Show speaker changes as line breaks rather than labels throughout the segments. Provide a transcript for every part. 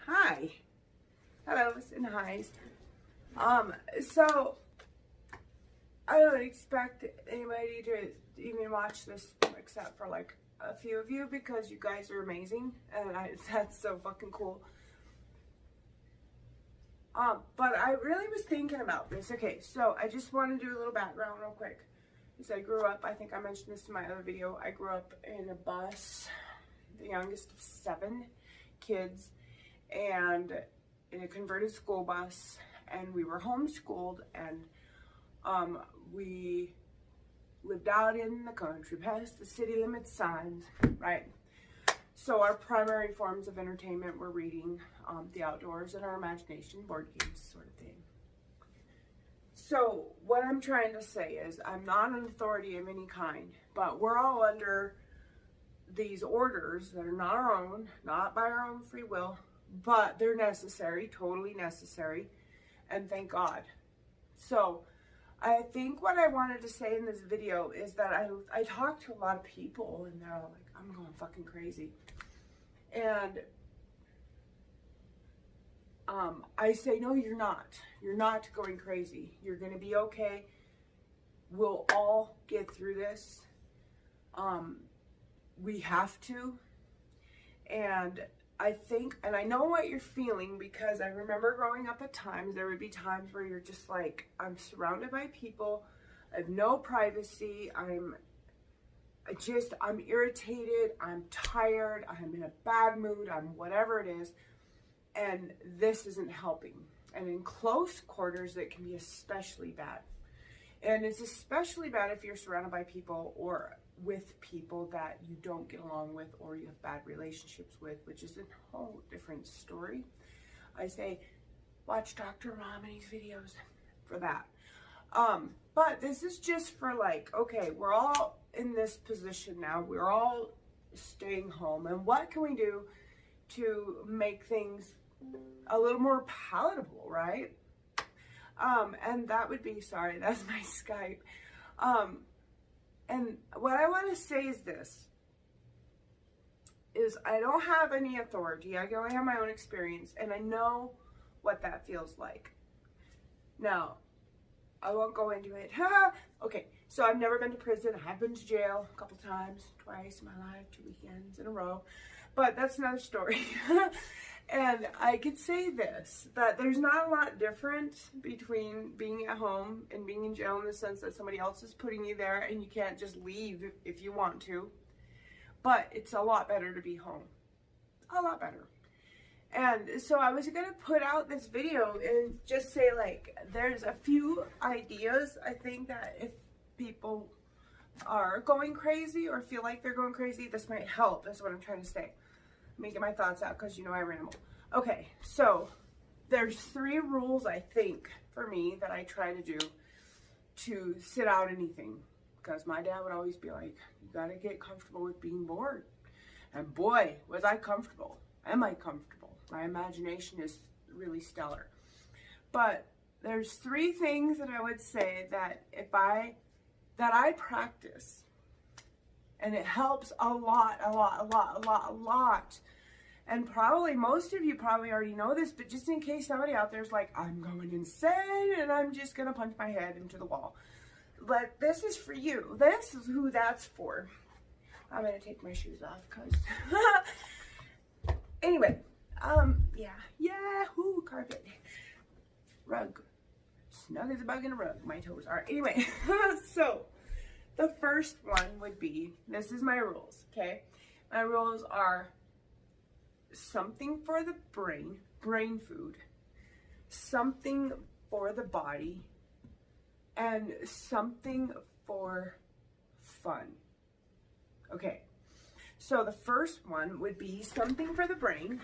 Hi. Hellos and highs. So I don't expect anybody to even watch this except for like a few of you because you guys are amazing and that's so fucking cool. But I really was thinking about this. Okay, so I just want to do a little background real quick. Because I grew up, I think I mentioned this in my other video, I grew up in a bus, the youngest of 7 kids, and in a converted school bus, and we were homeschooled, and we lived out in the country past the city limit signs, right? So our primary forms of entertainment were reading, the outdoors, and our imagination, board games, sort of thing. So what I'm trying to say is I'm not an authority of any kind, but we're all under these orders that are not our own, not by our own free will, but they're necessary, totally necessary, and thank God. So I think what I wanted to say in this video is that I talked to a lot of people and they're all like, I'm going fucking crazy. And I say, no, you're not. You're not going crazy. You're going to be okay. We'll all get through this. We have to. And I think, and I know what you're feeling because I remember growing up at times, there would be times where you're just like, I'm surrounded by people. I have no privacy. I'm irritated. I'm tired. I'm in a bad mood. I'm whatever it is. And this isn't helping. And in close quarters, it can be especially bad. And it's especially bad if you're surrounded by people or with people that you don't get along with or you have bad relationships with, which is a whole different story. I say, watch Dr. Ramani's videos for that. But this is just for like, okay, we're all in this position now. We're all staying home. And what can we do to make things a little more palatable, right? And that would be, sorry, that's my Skype. And what I want to say is this, is I don't have any authority. I only have my own experience, and I know what that feels like. Now, I won't go into it. Okay, so I've never been to prison. I've been to jail a couple times, twice in my life, 2 weekends in a row. But that's another story. And I could say this, that there's not a lot different between being at home and being in jail in the sense that somebody else is putting you there and you can't just leave if you want to. But it's a lot better to be home. A lot better. And so I was going to put out this video and just say, like, there's a few ideas, I think, that if people are going crazy or feel like they're going crazy, this might help. That's what I'm trying to say. Let me get my thoughts out because you know I ramble. Okay, so there's 3 rules, I think, for me that I try to do to sit out anything. Because my dad would always be like, you got to get comfortable with being bored. And boy, was I comfortable. Am I comfortable? My imagination is really stellar. But there's 3 things that I would say that I practice. And it helps a lot. And probably most of you probably already know this, but just in case somebody out there's like, I'm going insane and I'm just going to punch my head into the wall. But this is for you. This is who that's for. I'm going to take my shoes off because... Anyway, yahoo, carpet. Rug. Snug as a bug in a rug. My toes are. Anyway, so... The first one would be, this is my rules, okay? My rules are something for the brain food, something for the body, and something for fun. Okay, so the first one would be something for the brain,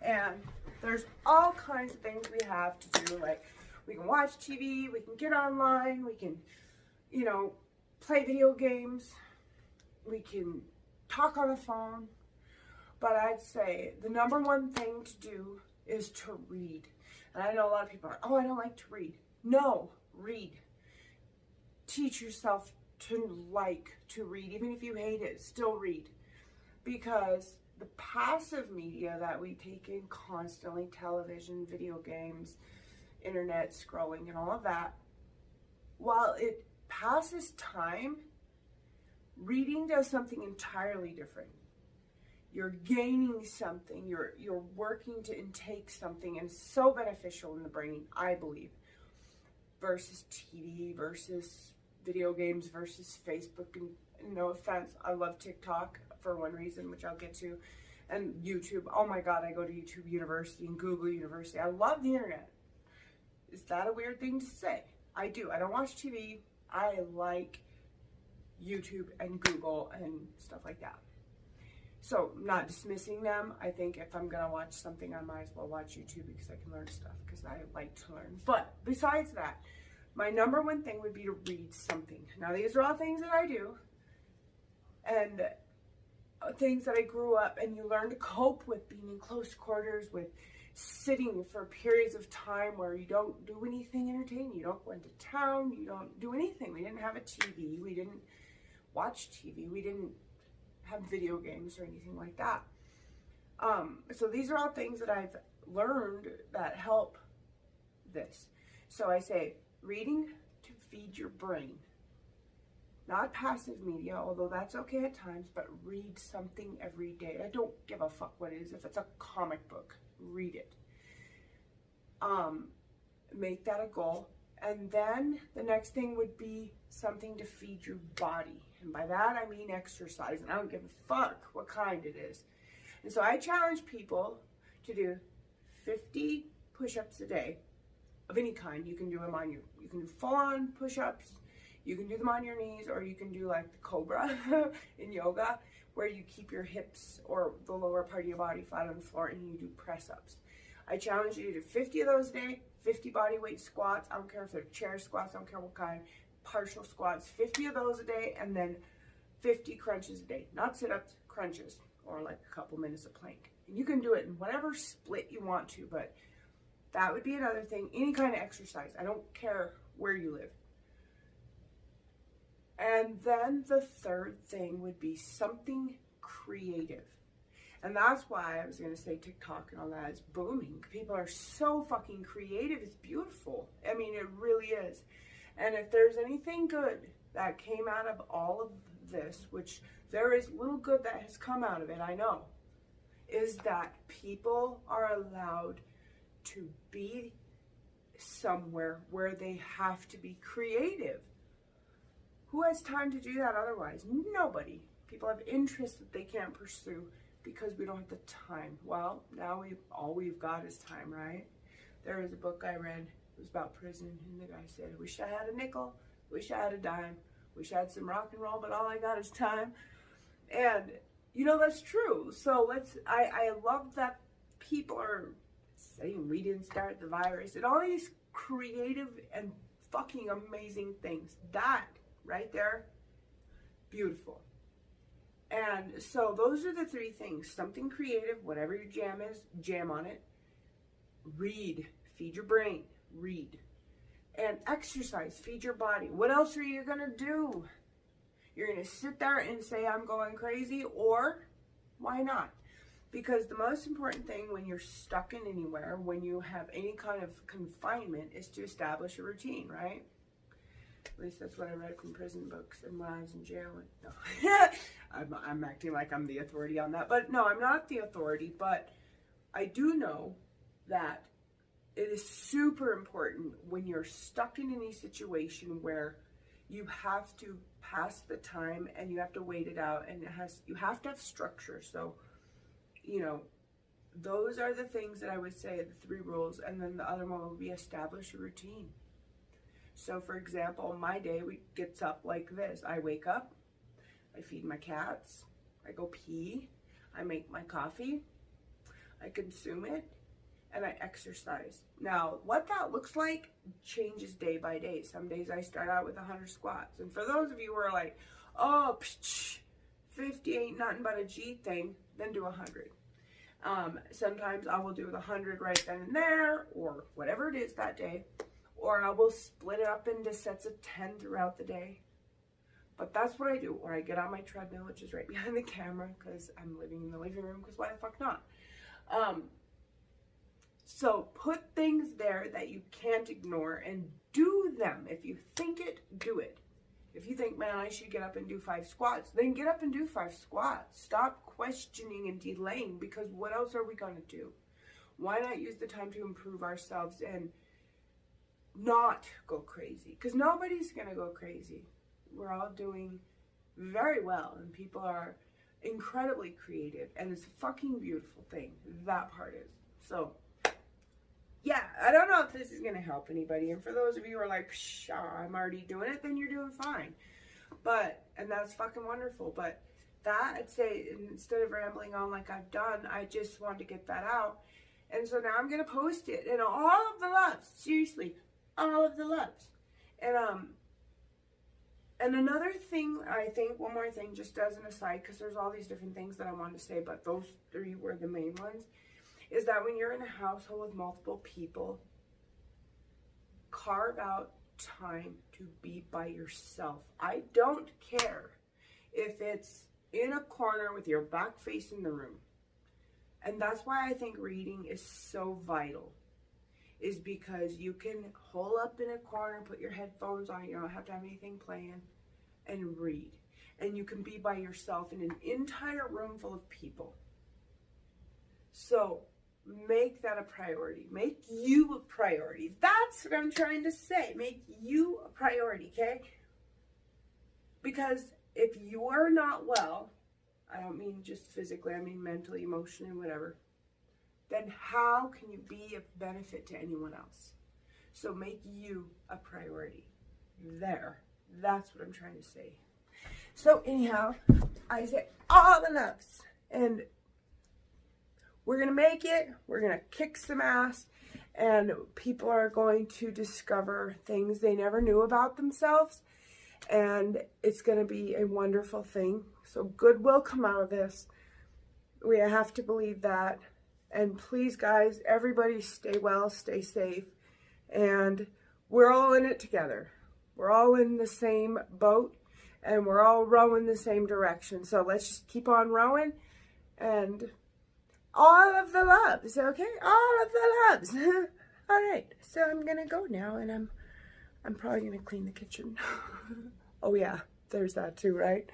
and there's all kinds of things we have to do, like we can watch TV, we can get online, we can, you know, play video games, we can talk on the phone, but I'd say the number one thing to do is to read. And I know a lot of people are, oh, I don't like to read. No, read. Teach yourself to like to read. Even if you hate it, still read. Because the passive media that we take in constantly, television, video games, internet scrolling, and all of that, while it passes time, reading does something entirely different. You're gaining something, you're working to intake something, and it's so beneficial in the brain, I believe, versus TV, versus video games, versus Facebook. And no offense, I love TikTok for one reason, which I'll get to, and YouTube. Oh my God, I go to YouTube University and Google University. I love the internet. Is that a weird thing to say? I do. I don't watch TV. I like YouTube and Google and stuff like that. So, I'm not dismissing them. I think if I'm going to watch something, I might as well watch YouTube because I can learn stuff, because I like to learn. But besides that, my number one thing would be to read something. Now, these are all things that I do, and things that I grew up, and you learn to cope with being in close quarters, with sitting for periods of time where you don't do anything entertaining. You don't go into town. You don't do anything. We didn't have a TV. We didn't watch TV. We didn't have video games or anything like that. So these are all things that I've learned that help this. So I say reading to feed your brain. Not passive media, although that's okay at times, but read something every day. I don't give a fuck what it is. If it's a comic book, read it. Make that a goal. And then the next thing would be something to feed your body. And by that, I mean exercise. And I don't give a fuck what kind it is. And so I challenge people to do 50 push-ups a day of any kind. You can do them on you can do full-on push-ups. You can do them on your knees, or you can do like the cobra in yoga, where you keep your hips or the lower part of your body flat on the floor and you do press-ups. I challenge you to do 50 of those a day, 50 body weight squats. I don't care if they're chair squats, I don't care what kind, partial squats, 50 of those a day, and then 50 crunches a day. Not sit-ups, crunches, or like a couple minutes of plank. And you can do it in whatever split you want to, but that would be another thing. Any kind of exercise. I don't care where you live. And then the third thing would be something creative. And that's why I was going to say TikTok and all that is booming. People are so fucking creative. It's beautiful. I mean, it really is. And if there's anything good that came out of all of this, which there is little good that has come out of it, I know, is that people are allowed to be somewhere where they have to be creative. Who has time to do that otherwise? Nobody. People have interests that they can't pursue because we don't have the time. Well, now all we've got is time, right? There was a book I read. It was about prison, and the guy said, wish I had a nickel, wish I had a dime, wish I had some rock and roll, but all I got is time. And, you know, that's true. So I love that people are saying we didn't start the virus, and all these creative and fucking amazing things. That right there, beautiful. And so those are the three things. Something creative, whatever your jam is, jam on it. Read, feed your brain, read. And exercise, feed your body. What else are you going to do? You're going to sit there and say, I'm going crazy, or why not? Because the most important thing when you're stuck in anywhere, when you have any kind of confinement, is to establish a routine, right? At least that's what I read from prison books and when I was in jail. No. I'm acting like I'm the authority on that. But no, I'm not the authority. But I do know that it is super important when you're stuck in any situation where you have to pass the time and you have to wait it out, and you have to have structure. So, you know, those are the things that I would say, the 3 rules. And then the other one would be establish a routine. So, for example, my day gets up like this. I wake up, I feed my cats, I go pee, I make my coffee, I consume it, and I exercise. Now, what that looks like changes day by day. Some days I start out with 100 squats. And for those of you who are like, oh, 50 ain't nothing but a G thing, then do 100. Sometimes I will do the 100 right then and there, or whatever it is that day. Or I will split it up into sets of 10 throughout the day. But that's what I do, or I get on my treadmill, which is right behind the camera, because I'm living in the living room, because why the fuck not? So put things there that you can't ignore and do them. If you think it, do it. If you think, man, I should get up and do 5 squats, then get up and do 5 squats. Stop questioning and delaying, because what else are we going to do? Why not use the time to improve ourselves and not go crazy? Because nobody's going to go crazy. We're all doing very well, and people are incredibly creative, and it's a fucking beautiful thing. That part is. So, yeah, I don't know if this is going to help anybody. And for those of you who are like, psh, I'm already doing it, then you're doing fine. But, and that's fucking wonderful. But that, I'd say, instead of rambling on like I've done, I just wanted to get that out. And so now I'm going to post it. And all of the loves, seriously, all of the loves. And another thing, I think, one more thing, just as an aside, because there's all these different things that I wanted to say, but those 3 were the main ones, is that when you're in a household with multiple people, carve out time to be by yourself. I don't care if it's in a corner with your back facing the room. And that's why I think reading is so vital, is because you can hole up in a corner, put your headphones on, you don't have to have anything playing, and read. And you can be by yourself in an entire room full of people. So make that a priority. Make you a priority. That's what I'm trying to say. Make you a priority, okay? Because if you are not well, I don't mean just physically, I mean mentally, emotionally, whatever, then how can you be of benefit to anyone else? So make you a priority. There. That's what I'm trying to say. So anyhow, I say all the loves. And we're going to make it. We're going to kick some ass. And people are going to discover things they never knew about themselves. And it's going to be a wonderful thing. So good will come out of this. We have to believe that. And please, guys, everybody stay well, stay safe. And we're all in it together. We're all in the same boat. And we're all rowing the same direction. So let's just keep on rowing. And all of the loves, okay? All of the loves. All right. So I'm going to go now. And I'm probably going to clean the kitchen. Oh, yeah. There's that too, right?